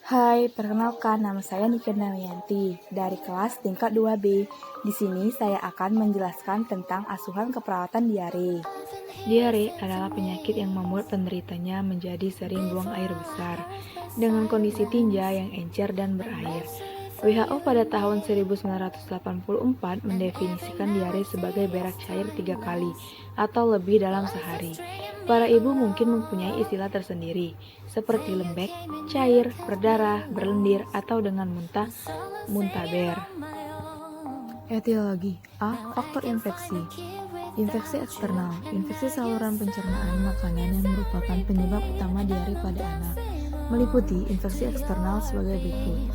Hai, perkenalkan nama saya Nike Damayanti dari kelas tingkat 2B. Di sini saya akan menjelaskan tentang asuhan keperawatan diare. Diare adalah penyakit yang membuat penderitanya menjadi sering buang air besar dengan kondisi tinja yang encer dan berair. WHO pada tahun 1984 mendefinisikan diare sebagai berak cair 3 kali atau lebih dalam sehari. Para ibu mungkin mempunyai istilah tersendiri, seperti lembek, cair, berdarah, berlendir, atau dengan muntah, muntaber. Etiologi A. Faktor infeksi. Infeksi eksternal. Infeksi saluran pencernaan makanan yang merupakan penyebab utama diare pada anak. Meliputi infeksi eksternal sebagai berikut.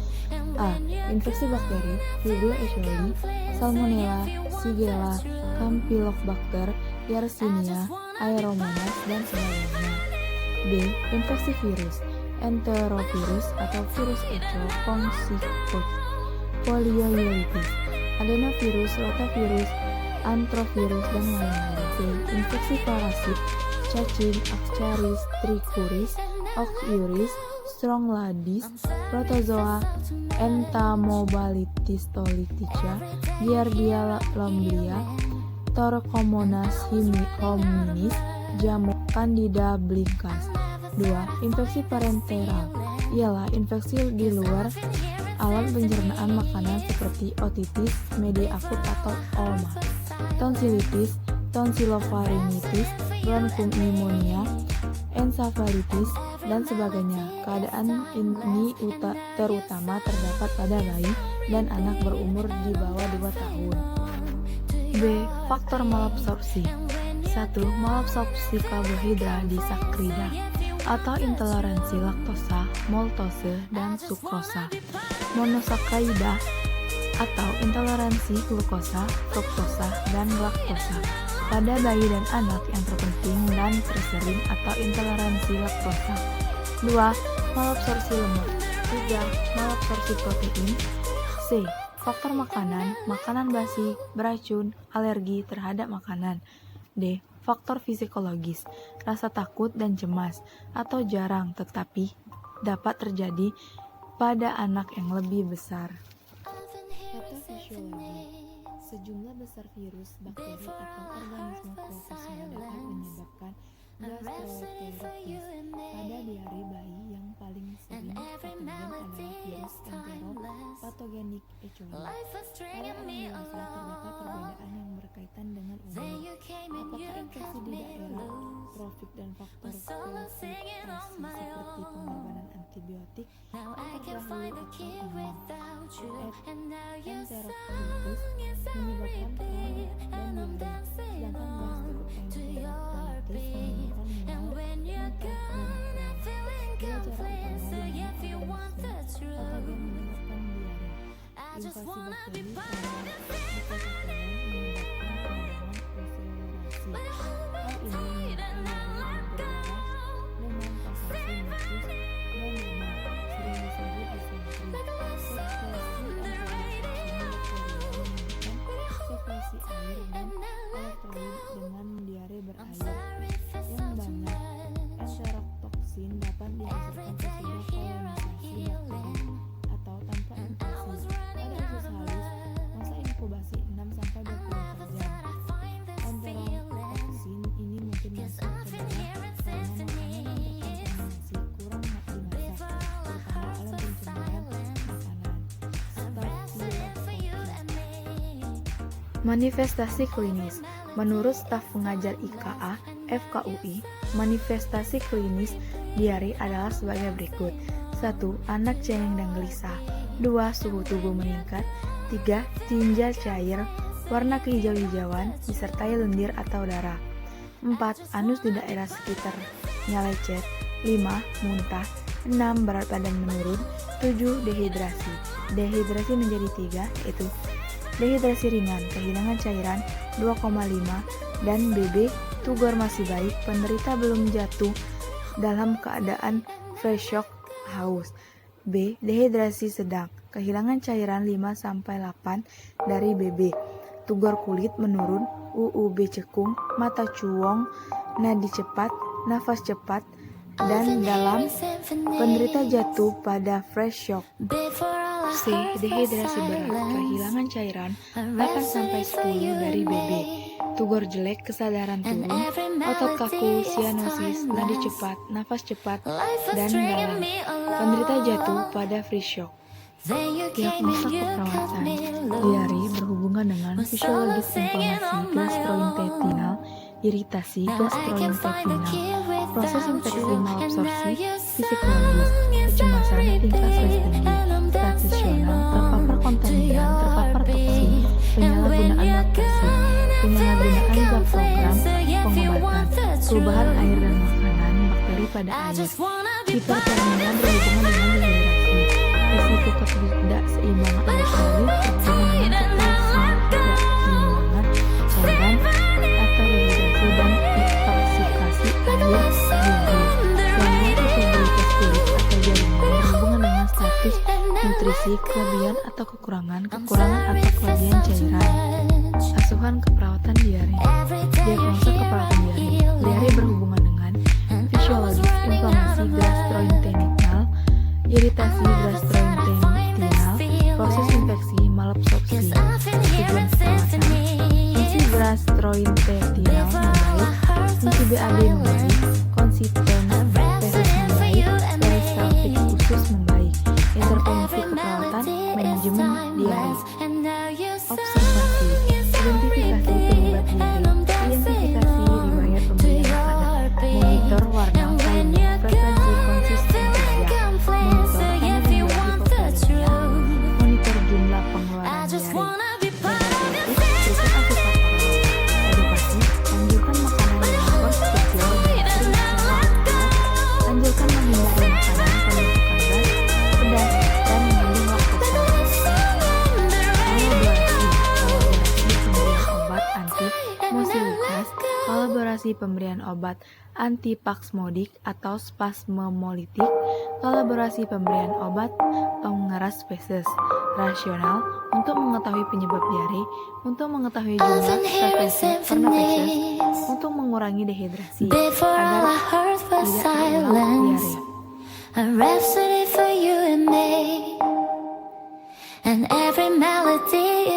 A. Infeksi bakteri, Vibrio echoli, Salmonella, Shigella, Campylobacter, Yersinia, Aeromonas, dan sebagainya. B. Infeksi virus, Enterovirus atau virus Echo, Coxsackie, Polioielitis, Adenovirus, Rotavirus, Anthrovirus, dan lain-lain. C. Infeksi parasit, cacing, Ascaris, Trichuris, Oxyuris, Strongyloides, Protozoa, Entomobalitis stoltitia, Giardia lamblia, Torcomonas hominis, jamur Candida blincas. 2. Infeksi parenteral ialah infeksi di luar alat pencernaan makanan seperti otitis media akut atau olma, tonsilitis, tonsilofaringitis, bronchopneumonia, ensefalitis, dan sebagainya. Keadaan ini terutama terdapat pada bayi dan anak berumur di bawah 2 tahun. B. Faktor malabsorpsi. 1. Malabsorpsi karbohidrat disakrida atau intoleransi laktosa, maltose, dan sukrosa. Monosakarida atau intoleransi glukosa, fruktosa, dan laktosa. Pada bayi dan anak yang terpenting dan tersering atau intoleransi laktosa. 2. Malabsorpsi lemak. 3. Malabsorpsi protein. C. Faktor makanan, makanan basi, beracun, alergi terhadap makanan. D. Faktor psikologis, rasa takut dan cemas, atau jarang tetapi dapat terjadi pada anak yang lebih besar. Patofisiologi. Sejumlah besar virus, bakteri, atau organisme profesional dapat menyebabkan gastroenteritis. Pada diare bayi yang paling sering patogen adalah virus Enteropathogenix echoli. Pada orang dewasa terdapat perbedaan yang berkaitan dengan umur. Apakah infeksi di daerah trofik dan faktor filtrasi seperti pengorbanan antibiotik terdahulu atau umum. Enterococcus menyebabkan kram dan diare, sedangkan gastroenteritis menyebabkan mual, muntah, dan kram. Dua cara utama di mana organisme patogen menyebabkan diare. Invasi bakteri pada mukosa menyebabkan peradangan akselerasi. Hal ini menyebabkan diare berdarah dengan pasasi mukus dan lemak, sering disebut disentri. Sekresi sekresi air dan elektrolit dengan diare berair yang banyak. Enterotoksin dapat dihasilkan sesudah kolonisasi bakteri atau tanpa infeksi. Pada usus halus, masa inkubasi 6-20 jam. Enterotoksin ini mungkin masuk ke dalam karena makanan yang terkontaminasi kurang dimasak, terutama alat pencernaan makanan. Manifestasi klinis. Menurut staf pengajar IKA FKUI, manifestasi klinis diare adalah sebagai berikut. 1. Anak cengeng dan gelisah. 2. Suhu tubuh meningkat. 3. Tinja cair, warna kehijau-hijauan, disertai lendir atau darah. 4. Anus di daerah sekitarnya lecet. 5. Muntah. 6. Berat badan menurun. 7. Dehidrasi. Dehidrasi menjadi 3, yaitu dehidrasi ringan, kehilangan cairan 2,5, dan BB, tugor masih baik, penderita belum jatuh dalam keadaan fresh shock, haus. B. Dehidrasi sedang, kehilangan cairan 5-8 dari BB, tugor kulit menurun, UUB cekung, mata cuong, nadi cepat, nafas cepat, Dan dalam penderita jatuh pada fresh shock. C. Dehidrasi berat, kehilangan cairan 8 sampai 10 dari BB, tugor jelek, kesadaran turun, otot kaku, sianosis, nadi cepat, nafas cepat, dan dalam penderita jatuh pada free shock. Diagnosa keperawatan. Diare berhubungan dengan fisiologis inflamasi gastrointestinal, iritasi gastrointestinal, proses infeksi malabsorpsi, psikologis, kecemasan, tingkat stres tinggi, stasional, terpapar kontaminan, terpapar toksin, penyalahgunaan laktasi, penyalahgunaan zat program, pengobatan, perubahan air dan makanan, bakteri pada air, hipertermia berhubungan dengan dehidrasi, risiko ketidakseimbangan elektrolit berhubungan dengan ketidakseimbangan cairan atau dehidrasi dan intoksikasi air diare, gangguan epidemiologi kulit atau jaringan berhubungan dengan status nutrisi, kelebihan atau kekurangan atau kelebihan cairan. Asuhan keperawatan diare. Diagnosa keperawatan diare. Diare berhubungan dengan fisiologis inflamasi gastrointestinal, iritasi gastrointestinal, proses infeksi malabsorpsi. Tujuan perawatan: fungsi gastrointestinal membaik, fungsi BAD membaik, konsisten feses membaik, peristaltik usus membaik. Intervensi keperawatan, manajemen diare. Observasi, identifikasi penyebab diare, identifikasi riwayat pemberian makanan, monitor warna lainnya, frekuensi konsisten kerja, monitor anemia hipokloria, monitor jumlah pengeluaran diare. Berikan asupan oral, edukasi, anjurkan makanan yang harus kecil dan sering secara akurat, anjurkan menghindari makanan pembentukan gas, pedas, dan mengandung laktosa. Kolaborasi pemberian obat antipaksmodik atau spasmomolitik, kolaborasi pemberian obat pengeras feses, rasional untuk mengetahui penyebab diare, untuk mengetahui jumlah frekuensi pernah feses, untuk mengurangi dehidrasi agar tidak berulang diare. A rhapsody for you and me, and every melody